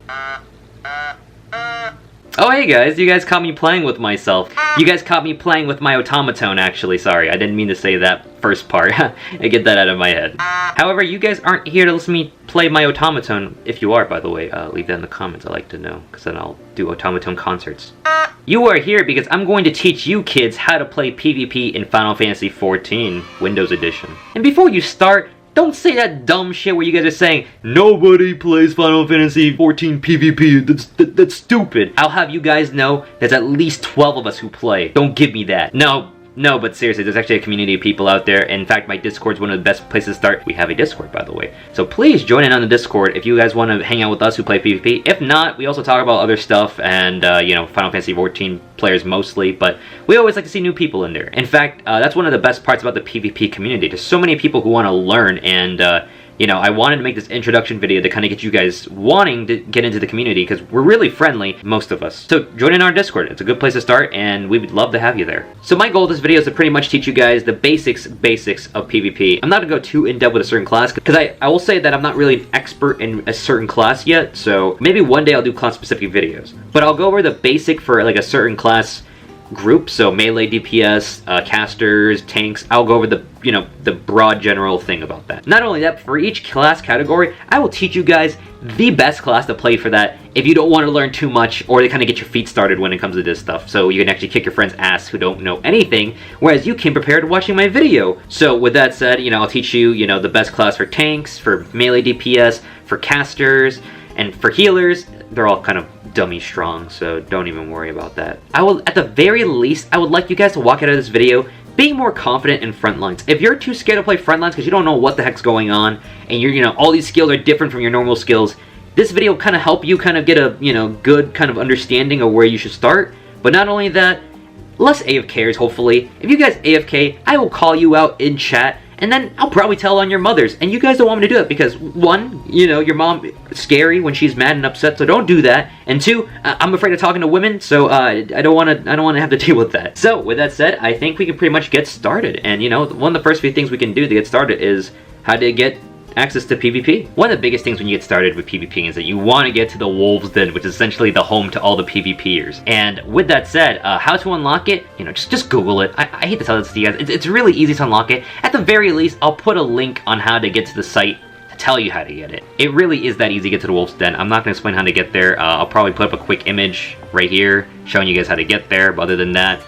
Oh hey guys, you guys caught me playing with myself. You guys caught me playing with my automaton actually, sorry. I didn't mean to say that first part. I get that out of my head. However, you guys aren't here to listen to me play my automaton. If you are, by the way, leave that in the comments. I'd like to know, because then I'll do automaton concerts. You are here because I'm going to teach you kids how to play PvP in Final Fantasy XIV, Windows Edition. And before you start, don't say that dumb shit where you guys are saying, nobody plays Final Fantasy XIV PvP, that's stupid. I'll have you guys know there's at least 12 of us who play. Don't give me that. No, but seriously, there's actually a community of people out there. In fact, my Discord's one of the best places to start. We have a Discord, by the way. So please join in on the Discord if you guys want to hang out with us who play PvP. If not, we also talk about other stuff and, you know, Final Fantasy XIV players mostly, but we always like to see new people in there. In fact, that's one of the best parts about the PvP community. There's so many people who want to learn and, you know, I wanted to make this introduction video to kind of get you guys wanting to get into the community because we're really friendly, most of us. So join in our Discord. It's a good place to start and we would love to have you there. So my goal of this video is to pretty much teach you guys the basics of PvP. I'm not going to go too in-depth with a certain class because I will say that I'm not really an expert in a certain class yet. So maybe one day I'll do class-specific videos. But I'll go over the basic for like a certain class group, so melee DPS, casters, tanks. I'll go over the, you know, the broad general thing about that. Not only that, for each class category, I will teach you guys the best class to play for that if you don't want to learn too much or to kind of get your feet started when it comes to this stuff, so you can actually kick your friend's ass who don't know anything, whereas you came prepared watching my video. So with that said, you know, I'll teach you, you know, the best class for tanks, for melee DPS, for casters, and for healers. They're all kind of dummy strong, so don't even worry about that. At the very least, I would like you guys to walk out of this video being more confident in front lines. If you're too scared to play front lines because you don't know what the heck's going on, and you're, you know, all these skills are different from your normal skills, this video will kind of help you kind of get a, you know, good kind of understanding of where you should start. But not only that, less AFKers, hopefully. If you guys AFK, I will call you out in chat, and then I'll probably tell on your mothers. And you guys don't want me to do it because, one, you know, your mom is scary when she's mad and upset, so don't do that. And two, I'm afraid of talking to women, so I don't want to have to deal with that. So with that said, I think we can pretty much get started. And you know, one of the first few things we can do to get started is how to get access to PvP. One of the biggest things when you get started with PvP is that you want to get to the Wolves Den, which is essentially the home to all the PvPers. And with that said, how to unlock it, you know, just Google it. I hate to tell this to you guys, it's really easy to unlock it. At the very least, I'll put a link on how to get to the site to tell you how to get it. It really is that easy to get to the Wolves Den. I'm not going to explain how to get there. I'll probably put up a quick image right here showing you guys how to get there, but other than that,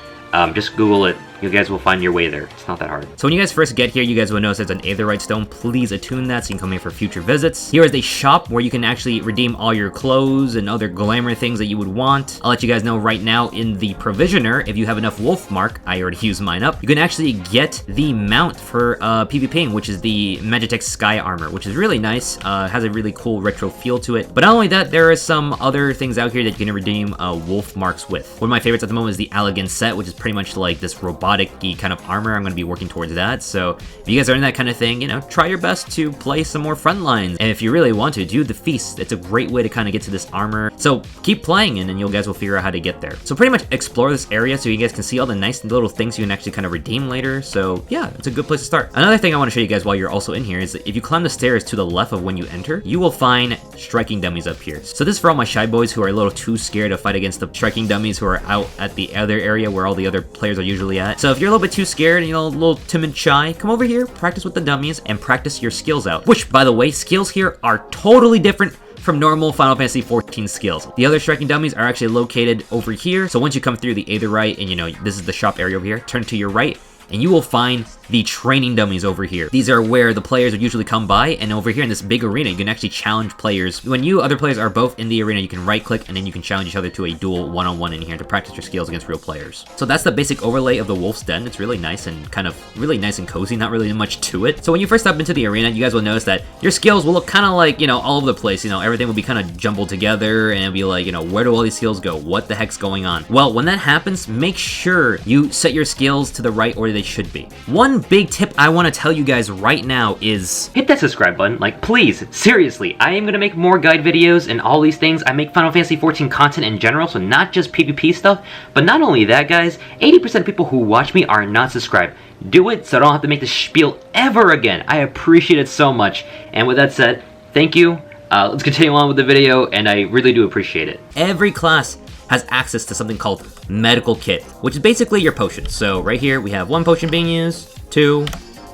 just Google it. You guys will find your way there. It's not that hard. So when you guys first get here, you guys will notice there's an Aetherite stone. Please attune that so you can come here for future visits. Here is a shop where you can actually redeem all your clothes and other glamour things that you would want. I'll let you guys know right now in the provisioner, if you have enough wolf mark, I already used mine up, you can actually get the mount for PvPing, which is the Magitech Sky Armor, which is really nice. Has a really cool retro feel to it. But not only that, there are some other things out here that you can redeem wolf marks with. One of my favorites at the moment is the Elegant set, which is pretty much like this robotic kind of armor. I'm going to be working towards that. So if you guys are in that kind of thing, you know, try your best to play some more front lines. And if you really want to, do the feast. It's a great way to kind of get to this armor. So keep playing and then you guys will figure out how to get there. So pretty much explore this area so you guys can see all the nice little things you can actually kind of redeem later. So yeah, it's a good place to start. Another thing I want to show you guys while you're also in here is that if you climb the stairs to the left of when you enter, you will find striking dummies up here. So this is for all my shy boys who are a little too scared to fight against the striking dummies who are out at the other area where all the other players are usually at. So if you're a little bit too scared and, you know, a little timid, shy, come over here, practice with the dummies, and practice your skills out. Which, by the way, skills here are totally different from normal Final Fantasy XIV skills. The other striking dummies are actually located over here. So once you come through the Aetherite and, you know, this is the shop area over here, turn to your right, and you will find the training dummies over here. These are where the players would usually come by, and over here in this big arena, you can actually challenge players. When you other players are both in the arena, you can right click and then you can challenge each other to a duel one-on-one in here to practice your skills against real players. So that's the basic overlay of the Wolf's Den. It's really nice and kind of really nice and cozy, not really much to it. So when you first step into the arena, you guys will notice that your skills will look kind of like, you know, all over the place. You know, everything will be kind of jumbled together and it'll be like, you know, where do all these skills go? What the heck's going on? Well, when that happens, make sure you set your skills to the right order they should be. One big tip I want to tell you guys right now is hit that subscribe button. Like, please, seriously, I am going to make more guide videos and all these things. I make Final Fantasy XIV content in general, so not just PvP stuff. But not only that, guys, 80% of people who watch me are not subscribed. Do it so I don't have to make this spiel ever again. I appreciate it so much. And with that said, thank you. let's continue on with the video, and I really do appreciate it. Every class has access to something called Medical Kit, which is basically your potion. So right here, we have 1 potion being used, 2,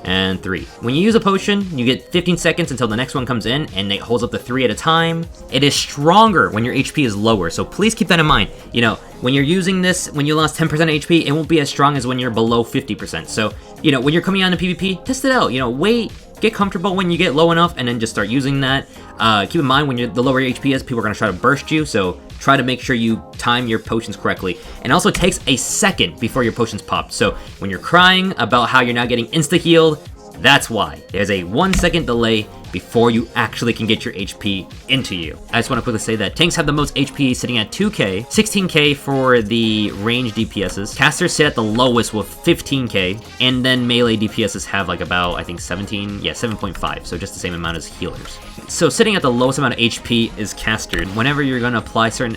and 3. When you use a potion, you get 15 seconds until the next one comes in, and it holds up to 3 at a time. It is stronger when your HP is lower, so please keep that in mind. You know, when you're using this, when you lost 10% HP, it won't be as strong as when you're below 50%. So, you know, when you're coming on to PvP, test it out. You know, wait, get comfortable when you get low enough, and then just start using that. Keep in mind, when the lower your HP is, people are going to try to burst you, so try to make sure you time your potions correctly. And it also takes a second before your potions pop. So when you're crying about how you're not getting insta-healed, that's why. There's a 1 second delay before you actually can get your HP into you. I just want to quickly say that tanks have the most HP sitting at 2k, 16k for the ranged DPSs. Casters sit at the lowest with 15k, and then melee DPSs have like about, I think 7.5, so just the same amount as healers. So sitting at the lowest amount of HP is caster. Whenever you're going to apply certain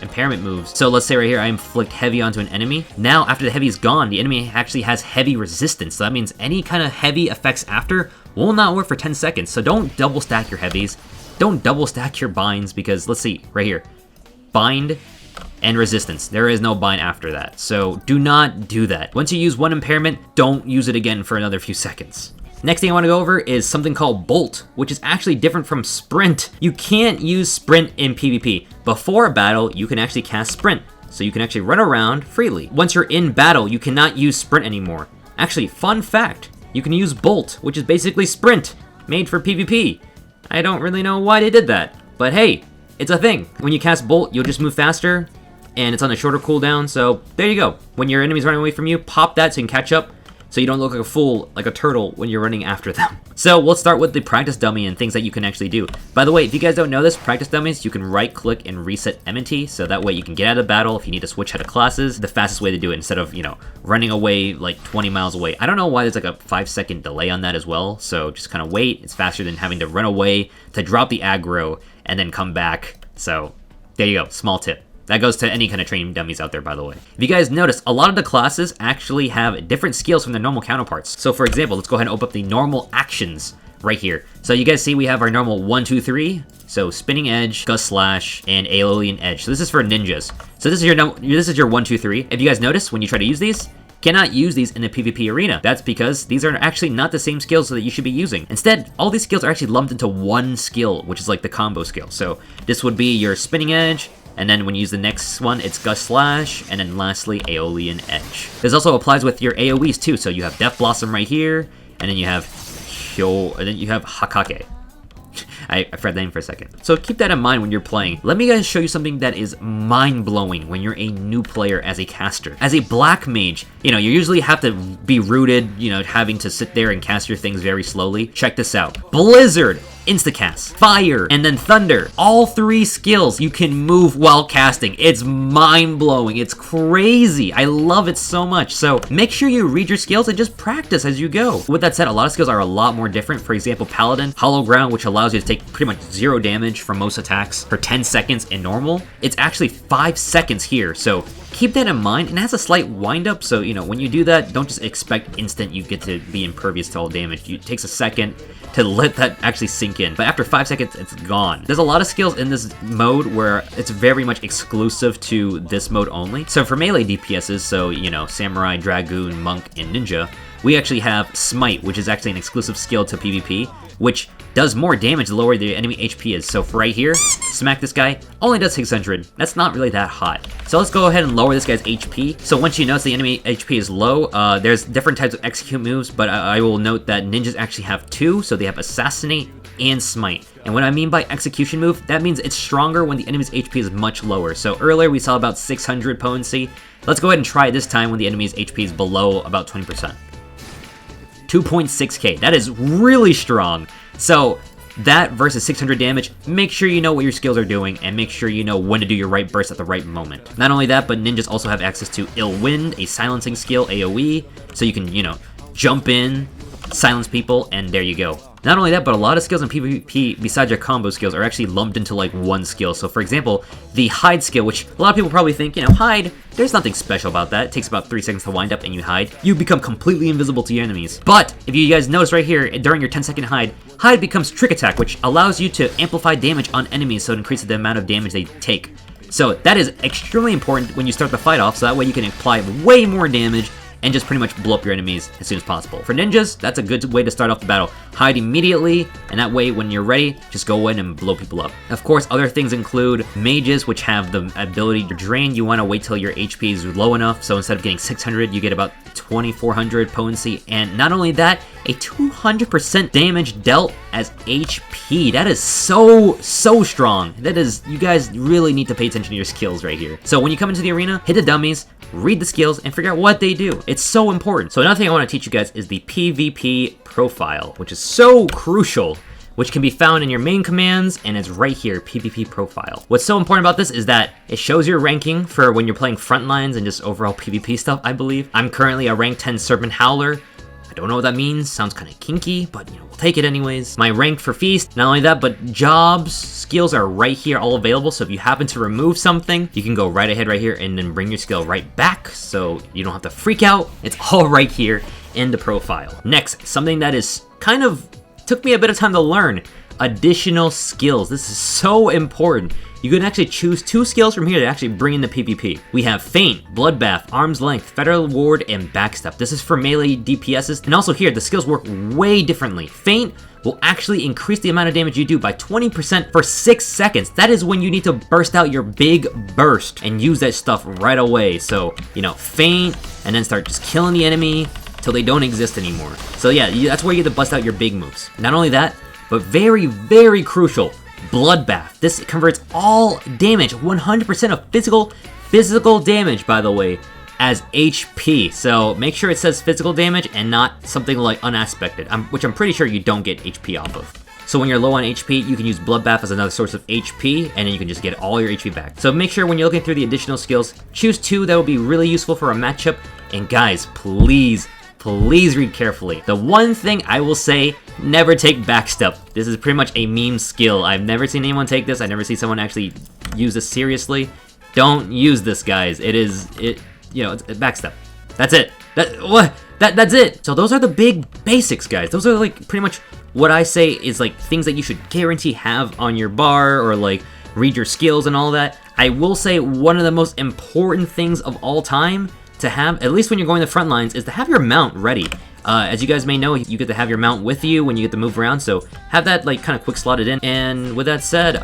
impairment moves, so let's say right here I inflict heavy onto an enemy. Now after the heavy is gone, the enemy actually has heavy resistance, so that means any kind of heavy effects after will not work for 10 seconds. So don't double stack your heavies, don't double stack your binds, because let's see right here, bind and resistance, there is no bind after that, so do not do that. Once you use one impairment, don't use it again for another few seconds. Next thing I want to go over is something called Bolt, which is actually different from Sprint. You can't use Sprint in PvP. Before a battle, you can actually cast Sprint, so you can actually run around freely. Once you're in battle, you cannot use Sprint anymore. Actually, fun fact, you can use Bolt, which is basically Sprint, made for PvP. I don't really know why they did that, but hey, it's a thing. When you cast Bolt, you'll just move faster, and it's on a shorter cooldown, so there you go. When your enemy's running away from you, pop that so you can catch up, so you don't look like a fool, like a turtle, when you're running after them. So we'll start with the practice dummy and things that you can actually do. By the way, if you guys don't know this, practice dummies, you can right-click and reset M&T, so that way you can get out of battle if you need to switch out of classes. The fastest way to do it, instead of, you know, running away like 20 miles away. I don't know why there's like a 5-second delay on that as well, so just kind of wait. It's faster than having to run away to drop the aggro and then come back. So there you go, small tip. That goes to any kind of training dummies out there, by the way. If you guys notice, a lot of the classes actually have different skills from their normal counterparts. So for example, let's go ahead and open up the normal actions right here. So you guys see we have our normal 1, 2, 3. So Spinning Edge, Gust Slash, and Aeolian Edge. So this is for ninjas. So this is your 1, 2, 3. If you guys notice, when you try to use these, cannot use these in the PvP arena. That's because these are actually not the same skills that you should be using. Instead, all these skills are actually lumped into one skill, which is like the combo skill. So this would be your Spinning Edge, and then when you use the next one, it's Gust Slash, and then lastly, Aeolian Edge. This also applies with your AoEs too, so you have Death Blossom right here, and then you have Hakake. I forgot the name for a second. So keep that in mind when you're playing. Let me guys show you something that is mind-blowing when you're a new player as a caster. As a black mage, you know, you usually have to be rooted, you know, having to sit there and cast your things very slowly. Check this out. Blizzard, instacast, fire, and then thunder. All 3 skills you can move while casting. It's mind-blowing. It's crazy. I love it so much. So make sure you read your skills and just practice as you go. With that said, a lot of skills are a lot more different. For example, Paladin, Hollow Ground, which allows you to take pretty much 0 damage from most attacks for 10 seconds in normal. It's actually 5 seconds here, so keep that in mind. And it has a slight wind-up, so, you know, when you do that, don't just expect instant you get to be impervious to all damage. It takes a second to let that actually sink in, but after 5 seconds, it's gone. There's a lot of skills in this mode where it's very much exclusive to this mode only. So for melee DPSs, so, you know, Samurai, Dragoon, Monk, and Ninja, we actually have Smite, which is actually an exclusive skill to PvP, which does more damage the lower the enemy HP is. So for right here, smack this guy, only does 600. That's not really that hot. So let's go ahead and lower this guy's HP. So once you notice the enemy HP is low, there's different types of execute moves, but I will note that ninjas actually have 2, so they have Assassinate and Smite. And what I mean by execution move, that means it's stronger when the enemy's HP is much lower. So earlier we saw about 600 potency. Let's go ahead and try it this time when the enemy's HP is below about 20%. 2.6k, that is really strong. So that versus 600 damage, make sure you know what your skills are doing and make sure you know when to do your right burst at the right moment. Not only that, but ninjas also have access to Ill Wind, a silencing skill, AoE, so you can, you know, jump in, silence people, and there you go. Not only that, but a lot of skills in PvP besides your combo skills are actually lumped into like one skill. So for example, the hide skill, which a lot of people probably think, you know, hide, there's nothing special about that. It takes about 3 seconds to wind up and you hide. You become completely invisible to your enemies. But if you guys notice right here, during your 10-second hide, hide becomes trick attack, which allows you to amplify damage on enemies, so it increases the amount of damage they take. So that is extremely important when you start the fight off, so that way you can apply way more damage and just pretty much blow up your enemies as soon as possible. For ninjas, that's a good way to start off the battle. Hide immediately, and that way when you're ready, just go in and blow people up. Of course, other things include mages, which have the ability to drain. You want to wait till your HP is low enough, so instead of getting 600, you get about 2400 potency, and not only that, a 200% damage dealt as HP. That is so strong. That is, you guys really need to pay attention to your skills right here. So when you come into the arena, hit the dummies, read the skills, and figure out what they do. It's so important. So another thing I want to teach you guys is the PvP profile, which is so crucial, which can be found in your main commands, and it's right here, PvP profile. What's so important about this is that it shows your ranking for when you're playing frontlines and just overall PvP stuff, I believe. I'm currently a rank 10 Serpent Howler. I don't know what that means, sounds kind of kinky, but you know, we'll take it anyways. My rank for Feast, not only that, but jobs, skills are right here, all available, so if you happen to remove something, you can go right ahead right here and then bring your skill right back, so you don't have to freak out. It's all right here in the profile. Next, something that is kind of took me a bit of time to learn, additional skills. This is so important. You can actually choose 2 skills from here to actually bring in the PvP. We have Feint, Bloodbath, Arm's Length, Federal Ward, and Backstep. This is for melee DPSs, and also here, the skills work way differently. Feint will actually increase the amount of damage you do by 20% for 6 seconds. That is when you need to burst out your big burst and use that stuff right away. So, you know, Feint, and then start just killing the enemy till they don't exist anymore. So yeah, that's where you get to bust out your big moves. Not only that, but very crucial, Bloodbath. This converts all damage, 100% of physical damage, by the way, as HP. So make sure it says physical damage and not something like unaspected, which I'm pretty sure you don't get HP off of. So when you're low on HP, you can use Bloodbath as another source of HP, and then you can just get all your HP back. So make sure when you're looking through the additional skills, choose 2 that will be really useful for a matchup. And guys, please read carefully. The one thing I will say, never take Backstep. This is pretty much a meme skill. I've never seen anyone take this. I've never seen someone actually use this seriously. Don't use this, guys. It's Backstep. That's it. That's it. So those are the big basics, guys. Those are like pretty much what I say is like things that you should guarantee have on your bar, or like read your skills and all that. I will say one of the most important things of all time to have, at least when you're going to the front lines, is to have your mount ready. As you guys may know, you get to have your mount with you when you get to move around, so have that like kind of quick slotted in. And with that said,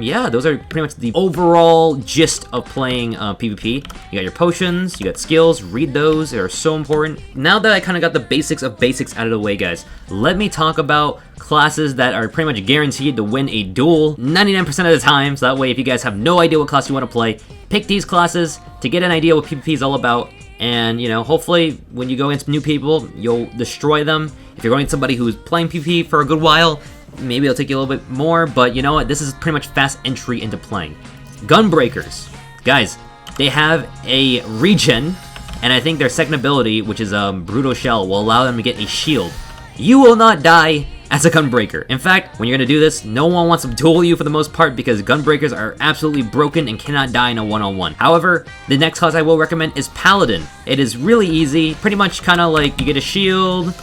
yeah, those are pretty much the overall gist of playing PvP. You got your potions, you got skills, read those, they are so important. Now that I kind of got the basics of basics out of the way, guys, let me talk about classes that are pretty much guaranteed to win a duel 99% of the time, so that way if you guys have no idea what class you want to play, pick these classes to get an idea what PvP is all about. And, you know, hopefully when you go against new people, you'll destroy them. If you're going to somebody who's playing PvP for a good while, maybe it'll take you a little bit more, but you know what? This is pretty much fast entry into playing. Gunbreakers. Guys, they have a regen, and I think their second ability, which is Brutal Shell, will allow them to get a shield. You will not die as a Gunbreaker. In fact, when you're gonna do this, no one wants to duel you for the most part because Gunbreakers are absolutely broken and cannot die in a one-on-one. However, the next class I will recommend is Paladin. It is really easy, pretty much kind of like you get a shield,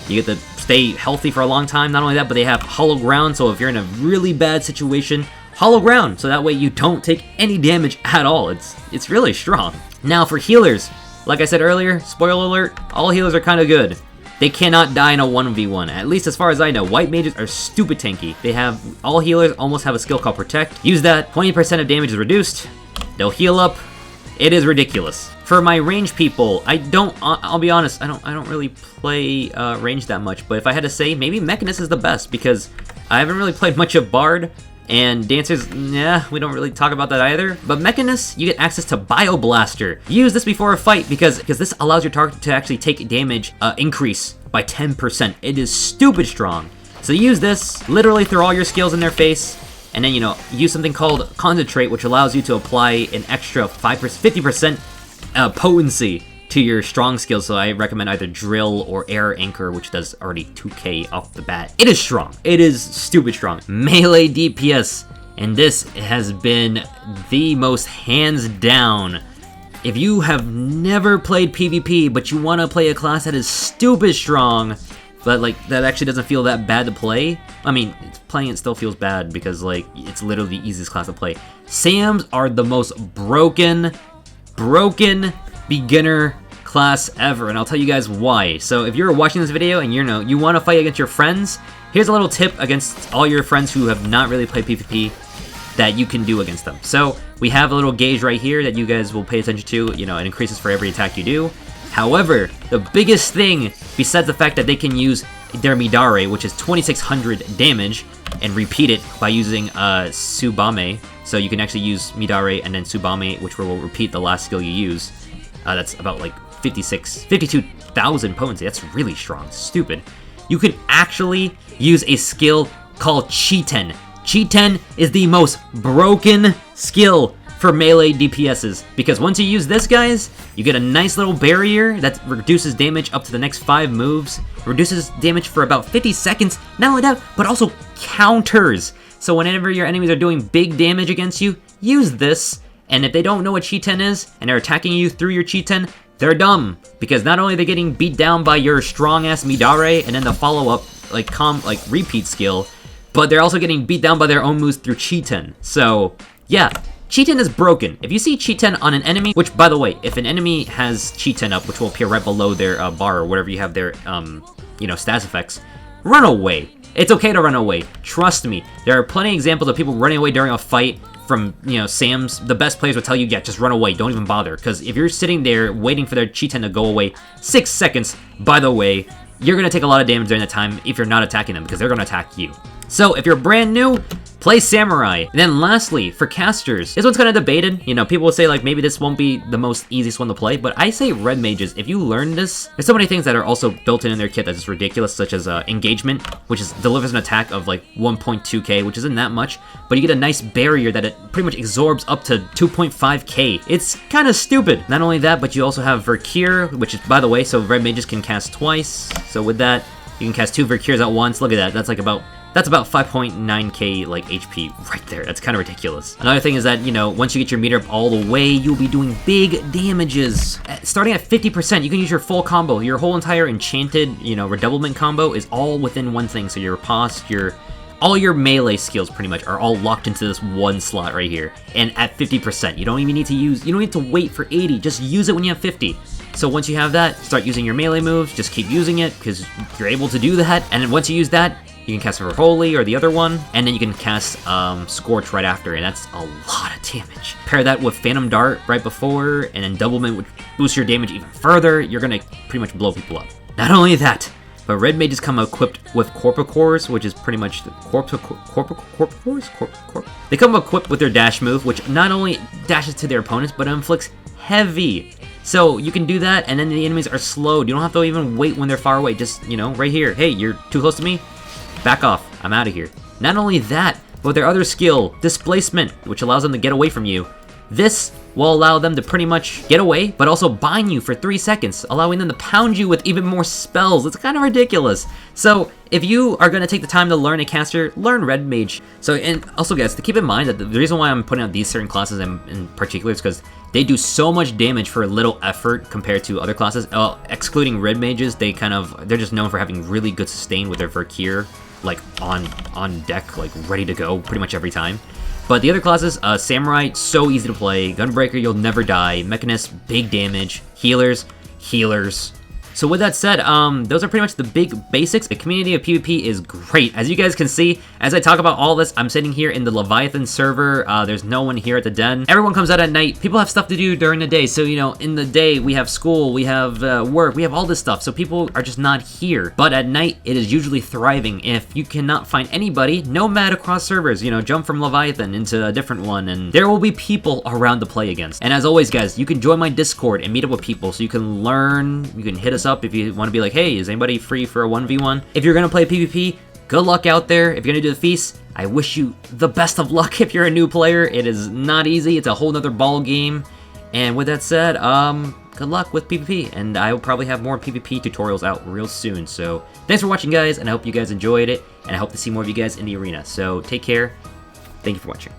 you get to stay healthy for a long time. Not only that, but they have hollow ground, so if you're in a really bad situation, hollow ground, so that way you don't take any damage at all. It's really strong. Now for healers, like I said earlier, spoiler alert, all healers are kind of good. They cannot die in a 1v1, at least as far as I know. White mages are stupid tanky. They have, all healers almost have a skill called Protect. Use that, 20% of damage is reduced. They'll heal up. It is ridiculous. For my range people, I'll be honest, I don't really play range that much, but if I had to say, maybe Mechanist is the best, because I haven't really played much of Bard, and Dancers, yeah, we don't really talk about that either. But Mechanist, you get access to Bioblaster. Use this before a fight because this allows your target to actually take damage increase by 10%. It is stupid strong. So use this, literally throw all your skills in their face, and then, you know, use something called Concentrate, which allows you to apply an extra 50% potency to your strong skills, so I recommend either Drill or Air Anchor, which does already 2k off the bat. It is strong. It is stupid strong. Melee DPS, and this has been the most hands down. If you have never played PvP, but you want to play a class that is stupid strong, but like that actually doesn't feel that bad to play. I mean, playing it still feels bad because like it's literally the easiest class to play. SAMs are the most broken beginner class ever, and I'll tell you guys why. So if you're watching this video and you want to fight against your friends, here's a little tip against all your friends who have not really played PvP that you can do against them. So we have a little gauge right here that you guys will pay attention to. You know, it increases for every attack you do. However, the biggest thing, besides the fact that they can use their Midare, which is 2600 damage, and repeat it by using Tsubame. So you can actually use Midare and then Tsubame, which will repeat the last skill you use. That's about like 52,000 potency. That's really strong. Stupid. You can actually use a skill called Chi-ten. Chi-ten is the most broken skill for melee DPSs, because once you use this, guys, you get a nice little barrier that reduces damage up to the next 5 moves, reduces damage for about 50 seconds, not only that, but also counters. So whenever your enemies are doing big damage against you, use this, and if they don't know what Chi-ten is, and they're attacking you through your Chi-ten, they're dumb, because not only are they getting beat down by your strong-ass Midare, and then the follow-up, like repeat skill, but they're also getting beat down by their own moves through Chi-ten. So, yeah. Chi-ten is broken. If you see Chi-ten on an enemy, which, by the way, if an enemy has Chi-ten up, which will appear right below their bar or whatever you have their, stats effects, run away. It's okay to run away. Trust me. There are plenty of examples of people running away during a fight from, SAMs. The best players will tell you, yeah, just run away. Don't even bother. Because if you're sitting there waiting for their Chi-ten to go away 6 seconds, by the way, you're going to take a lot of damage during that time if you're not attacking them, because they're going to attack you. So if you're brand new, play Samurai. And then lastly, for casters, this one's kind of debated. People will say like maybe this won't be the most easiest one to play, but I say red mages. If you learn this, there's so many things that are also built in their kit that's just ridiculous, such as engagement, which delivers an attack of like 1.2k, which isn't that much, but you get a nice barrier that it pretty much absorbs up to 2.5k. It's kind of stupid. Not only that, but you also have Vercure, which is, by the way, so red mages can cast twice. So with that, you can cast 2 Vercures at once. Look at that. That's about 5.9k like HP right there. That's kind of ridiculous. Another thing is that, once you get your meter up all the way, you'll be doing big damages. Starting at 50%, you can use your full combo. Your whole entire enchanted, redoublement combo is all within one thing. So your riposte, all your melee skills pretty much are all locked into this one slot right here. And at 50%, you don't need to wait for 80. Just use it when you have 50. So once you have that, start using your melee moves. Just keep using it because you're able to do that. And then once you use that, you can cast for Holy or the other one, and then you can cast Scorch right after, and that's a lot of damage. Pair that with Phantom Dart right before, and then Doublement, which boosts your damage even further. You're gonna pretty much blow people up. Not only that, but red mages come equipped with Corpicores, which is pretty much the Corpicores? They come equipped with their dash move, which not only dashes to their opponents, but inflicts heavy. So you can do that, and then the enemies are slowed. You don't have to even wait when they're far away. Just, right here. Hey, you're too close to me? Back off. I'm out of here. Not only that, but their other skill, Displacement, which allows them to get away from you. This will allow them to pretty much get away, but also bind you for 3 seconds, allowing them to pound you with even more spells. It's kind of ridiculous. So if you are going to take the time to learn a caster, learn Red Mage. So, and also guys, to keep in mind that the reason why I'm putting out these certain classes in particular is because they do so much damage for little effort compared to other classes. Excluding Red Mages, they're just known for having really good sustain with their Vercure, like on deck, like ready to go pretty much every time. But the other classes, Samurai, so easy to play. Gunbreaker, you'll never die. Mechanist, big damage. Healers. So with that said, those are pretty much the big basics. The community of PvP is great. As you guys can see, as I talk about all this, I'm sitting here in the Leviathan server. There's no one here at the den. Everyone comes out at night. People have stuff to do during the day. So, in the day, we have school, we have work, we have all this stuff. So people are just not here. But at night, it is usually thriving. If you cannot find anybody, nomad across servers, jump from Leviathan into a different one, and there will be people around to play against. And as always, guys, you can join my Discord and meet up with people so you can learn, you can hit us up if you want to be like, hey, is anybody free for a 1v1? If you're going to play PvP, good luck out there. If you're going to do the feast, I wish you the best of luck if you're a new player. It is not easy. It's a whole nother ball game. And with that said, good luck with PvP, and I will probably have more PvP tutorials out real soon. So thanks for watching, guys, and I hope you guys enjoyed it, and I hope to see more of you guys in the arena. So take care. Thank you for watching.